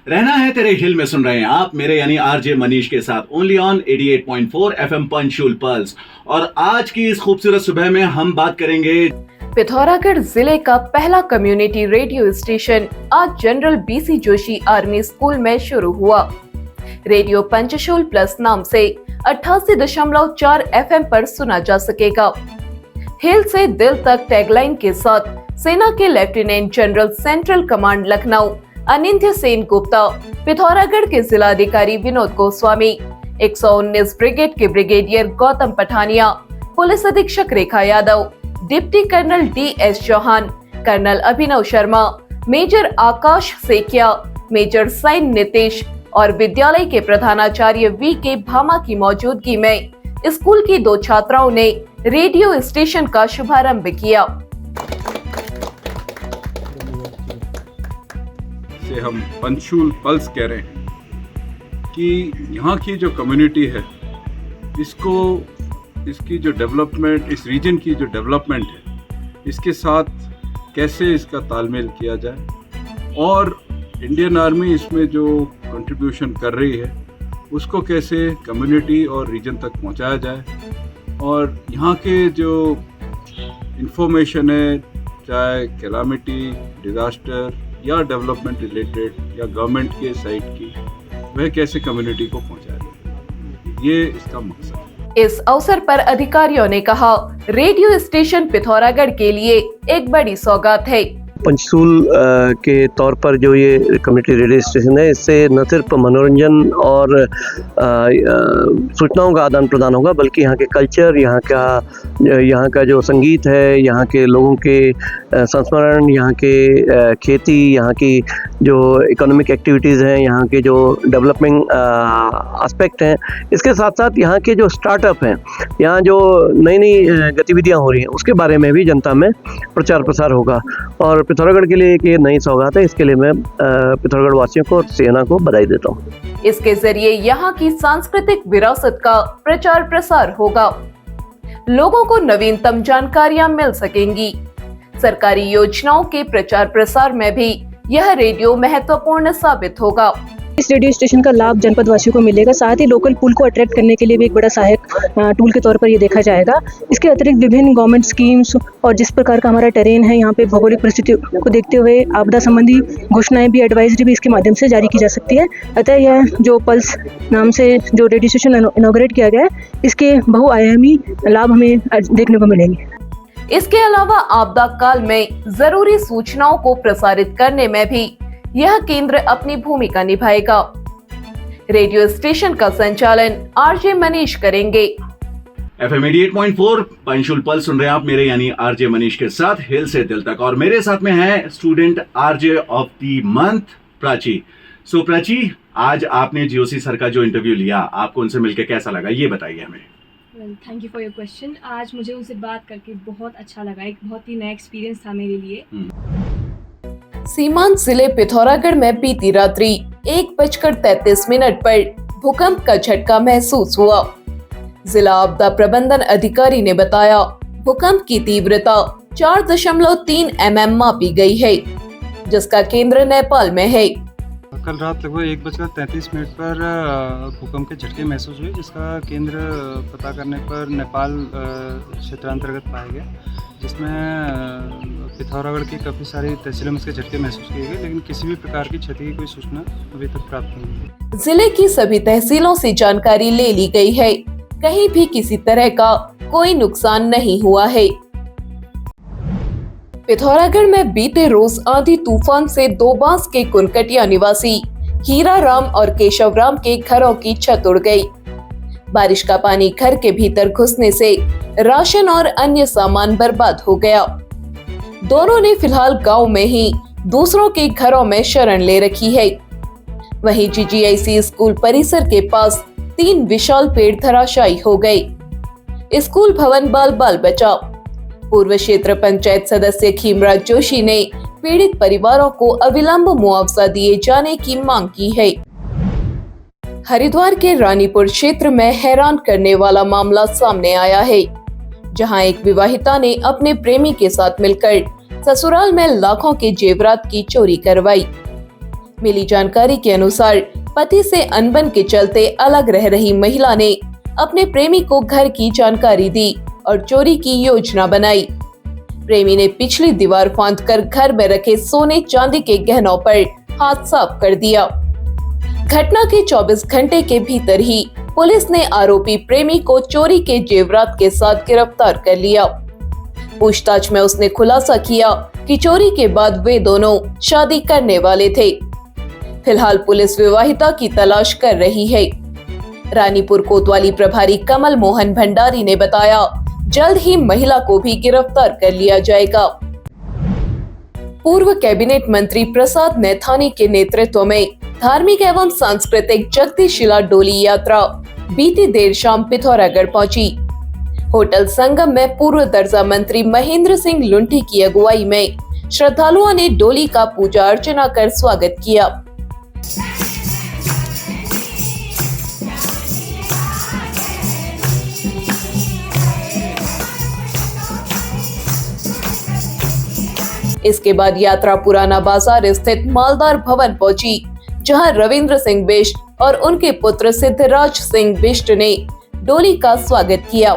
रहना है तेरे हिल में सुन रहे हैं आप मेरे यानी आरजे मनीष के साथ ओनली ऑन 88.4 एफएम पंचुल पल्स। और आज की इस खूबसूरत सुबह में हम बात करेंगे पिथौरागढ़ जिले का पहला कम्युनिटी रेडियो स्टेशन आज general BC Joshi army school में शुरू हुआ। रेडियो पंचशूल प्लस नाम से 88.4 एफएम पर सुना जा सकेगा। हिल से दिल तक टैगलाइन के साथ सेना के lieutenant general central command Lucknow Anindya Sen Gupta, Pithoragarh के जिलाधिकारी विनोद गोस्वामी, 119 ब्रिगेड के ब्रिगेडियर गौतम पठानिया, पुलिस अधीक्षक Rekha Yadav, deputy colonel DS Chauhan, colonel Abhinav Sharma, major Akash Saikia, major साइन नितेश और विद्यालय के प्रधानाचार्य VK भामा की मौजूदगी में स्कूल की 2 छात्राओं ने रेडियो स्टेशन का शुभारंभ किया। से हम पंचशूल पल्स कह रहे हैं कि यहाँ की जो कम्युनिटी है इसकी जो डेवलपमेंट, इस रीजन की जो डेवलपमेंट है, इसके साथ कैसे इसका तालमेल किया जाए और इंडियन आर्मी इसमें जो कंट्रीब्यूशन कर रही है उसको कैसे कम्युनिटी और रीजन तक पहुँचाया जाए और यहाँ के जो इंफॉर्मेशन है, चाहे कैलामिटी, डिज़ास्टर या डेवलपमेंट रिलेटेड या गवर्नमेंट के साइड की, वह कैसे कम्युनिटी को पहुंचाया जाए, ये इसका मकसद है। इस अवसर पर अधिकारियों ने कहा, रेडियो स्टेशन पिथौरागढ़ के लिए एक बड़ी सौगात है। पंचशूल के तौर पर जो ये कम्युनिटी रेडियो स्टेशन है, इससे न सिर्फ मनोरंजन और सूचनाओं का आदान प्रदान होगा, बल्कि यहाँ के कल्चर, यहाँ का जो संगीत है, यहाँ के लोगों के संस्मरण, यहाँ के खेती, यहाँ की जो इकोनॉमिक एक्टिविटीज़ हैं, यहाँ के जो डेवलपमेंट एस्पेक्ट हैं, इसके साथ साथ यहाँ के जो स्टार्टअप हैं, यहाँ जो नई नई गतिविधियाँ हो रही हैं, उसके बारे में भी जनता में प्रचार प्रसार होगा। और पिथौरागढ़ के लिए एक ये नई सौगात है, इसके लिए मैं पिथौरागढ़ वासियों को और सेना को बधाई देता हूँ। इसके जरिए यहाँ की सांस्कृतिक विरासत का प्रचार प्रसार होगा, लोगों को नवीनतम जानकारियाँ मिल सकेंगी। सरकारी योजनाओं के प्रचार प्रसार में भी यह रेडियो महत्वपूर्ण साबित होगा। इस रेडियो स्टेशन का लाभ जनपद वासियों को मिलेगा, साथ ही लोकल पुल को अट्रैक्ट करने के लिए भी एक बड़ा सहायक टूल के तौर पर ये देखा जाएगा। इसके अतिरिक्त विभिन्न गवर्नमेंट स्कीम्स और जिस प्रकार का हमारा टेरेन है, यहाँ पे भौगोलिक परिस्थिति को देखते हुए आपदा संबंधी घोषणाएं भी, एडवाइजरी भी इसके माध्यम से जारी की जा सकती है। अतः यह जो पल्स नाम से जो रेडियो स्टेशन इनॉग्रेट किया गया है, इसके बहुआयामी लाभ हमें देखने को मिलेंगे। इसके अलावा आपदा काल में जरूरी सूचनाओं को प्रसारित करने में भी यह केंद्र अपनी भूमिका निभाएगा। रेडियो स्टेशन का संचालन आरजे मनीष करेंगे। FM 88.4 पंचुल पल्स सुन रहे हैं आप मेरे यानी आरजे मनीष के साथ हिल से दिल तक। और मेरे साथ में है student RJ of the month Prachi. So Prachi, आज आपने GOC सर का जो इंटरव्यू लिया, आपको उनसे मिलकर कैसा लगा, ये बताइए हमें। Thank you for your question. आज मुझे उनसे बात करके बहुत अच्छा लगा, एक बहुत ही नया एक्सपीरियंस था मेरे लिए। सीमांत जिले पिथौरागढ़ में बीती रात्रि 1:33 पर भूकंप का झटका महसूस हुआ। जिला आपदा प्रबंधन अधिकारी ने बताया, भूकंप की तीव्रता 4.3 mm मापी गई है, जिसका केंद्र नेपाल में है। कल रात लगभग 1:33 पर भूकंप के झटके महसूस हुए, जिसका केंद्र पता करने पर नेपाल क्षेत्रांतर्गत पाया गया, जिसमें पिथौरागढ़ की काफ़ी सारी तहसीलों में इसके झटके महसूस किए गए, लेकिन किसी भी प्रकार की क्षति की कोई सूचना अभी तक प्राप्त नहीं हुई। जिले की सभी तहसीलों से जानकारी ले ली गई है, कहीं भी किसी तरह का कोई नुकसान नहीं हुआ है। पिथौरागढ़ में बीते रोज आंधी तूफान से 2 बांस के कुनकटिया निवासी हीरा राम और केशव राम के घरों की छत उड़ गई। बारिश का पानी घर के भीतर घुसने से राशन और अन्य सामान बर्बाद हो गया। दोनों ने फिलहाल गांव में ही दूसरों के घरों में शरण ले रखी है। वहीं GGIC स्कूल परिसर के पास 3 विशाल पेड़ धराशायी हो गए। स्कूल भवन बाल बचा। पूर्व क्षेत्र पंचायत सदस्य खीमराज जोशी ने पीड़ित परिवारों को अविलंब मुआवजा दिए जाने की मांग की है। हरिद्वार के रानीपुर क्षेत्र में हैरान करने वाला मामला सामने आया है, जहां एक विवाहिता ने अपने प्रेमी के साथ मिलकर ससुराल में लाखों के जेवरात की चोरी करवाई। मिली जानकारी के अनुसार पति से अनबन के चलते अलग रह रही महिला ने अपने प्रेमी को घर की जानकारी दी और चोरी की योजना बनाई। प्रेमी ने पिछली दीवार फांदकर घर में रखे सोने चांदी के गहनों पर हाथ साफ कर दिया। घटना के 24 घंटे के भीतर ही पुलिस ने आरोपी प्रेमी को चोरी के जेवरात के साथ गिरफ्तार कर लिया। पूछताछ में उसने खुलासा किया कि चोरी के बाद वे दोनों शादी करने वाले थे। फिलहाल पुलिस विवाहिता की तलाश कर रही है। रानीपुर कोतवाली प्रभारी कमल मोहन भंडारी ने बताया, जल्द ही महिला को भी गिरफ्तार कर लिया जाएगा। पूर्व कैबिनेट मंत्री प्रसाद नैथानी के नेतृत्व में धार्मिक एवं सांस्कृतिक जगदीशिला डोली यात्रा बीती देर शाम पिथौरागढ़ पहुंची। होटल संगम में पूर्व दर्जा मंत्री महेंद्र सिंह लुंठी की अगुवाई में श्रद्धालुओं ने डोली का पूजा अर्चना कर स्वागत किया। इसके बाद यात्रा पुराना बाजार स्थित मालदार भवन पहुंची, जहां रविंद्र सिंह बिष्ट और उनके पुत्र सिद्धराज सिंह बिष्ट ने डोली का स्वागत किया।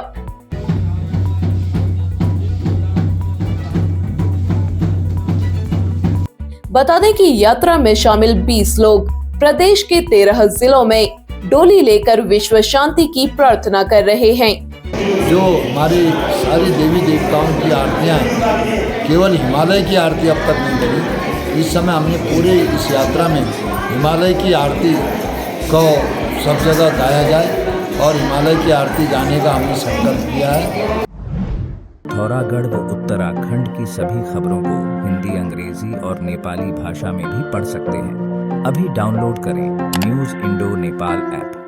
बता दें कि यात्रा में शामिल 20 लोग प्रदेश के 13 जिलों में डोली लेकर विश्व शांति की प्रार्थना कर रहे हैं। जो हमारी सारी देवी देवताओं की आरतियाँ हैं, केवल हिमालय की आरती अब तक नहीं बनी। इस समय हमने पूरे इस यात्रा में हिमालय की आरती को सब जगह गाया जाए और हिमालय की आरती गाने का हमने संकल्प किया है। पिथौरागढ़ व उत्तराखंड की सभी खबरों को हिंदी, अंग्रेजी और नेपाली भाषा में भी पढ़ सकते हैं। अभी डाउनलोड करें न्यूज़ इंडो नेपाल ऐप।